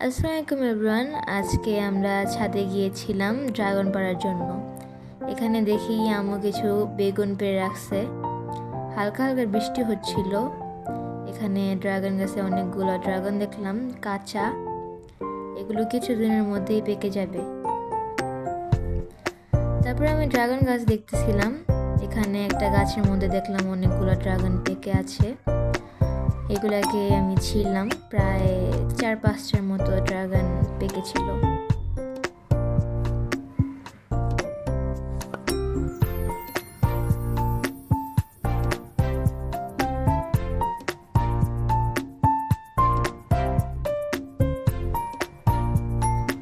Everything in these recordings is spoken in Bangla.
আসসালামু আলাইকুম এভরিওয়ান। আজকে আমরা ছাদে গিয়েছিলাম ড্রাগন পাড়ার জন্য। এখানে দেখি আম্মু কিছু বেগুন পেড়ে রাখছে। হালকা হালকা বৃষ্টি হচ্ছিল। এখানে ড্রাগন গাছে অনেকগুলো ড্রাগন দেখলাম কাঁচা। এগুলো কিছুদিনের মধ্যেই পেকে যাবে। তারপরে আমি ড্রাগন গাছ দেখতেছিলাম। এখানে একটা গাছের মধ্যে দেখলাম অনেকগুলো ড্রাগন পেকে আছে। এগুলাকে আমি ছিললাম, প্রায় 4-5টার মতো ড্রাগন পেকেছিল।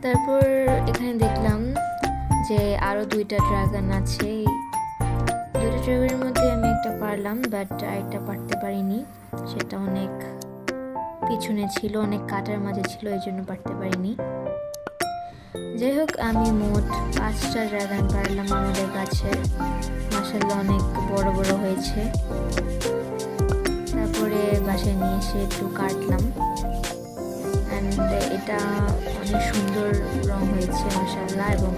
তারপর এখানে দেখলাম যে আরো 2টা ড্রাগন আছে। 2টা ড্রাগনের মধ্যে আমি একটা পারলাম, বাট আরেকটা পারতে পারিনি। সেটা অনেক পিছনে ছিল, অনেক কাটার মাঝে ছিল, এই জন্য পারতে পারিনি। যাই হোক, আমি মোট 5টা ড্রাগন পারলাম আমাদের গাছে। মাশাআল্লাহ অনেক বড় বড় হয়েছে। তারপরে বাসায় নিয়ে এসে একটু কাটলাম। অ্যান্ড এটা অনেক সুন্দর রং হয়েছে মাশাআল্লাহ। এবং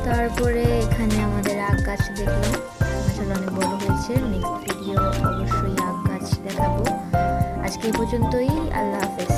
তারপরে এখানে আমাদের আখ গাছ দেখলাম, মাশাআল্লাহ অনেক বড় হয়েছে। নেক্সট ভিডিও অবশ্যই আখ গাছ দেখাবো। আজকে এই পর্যন্তই। আল্লাহ হাফেজ।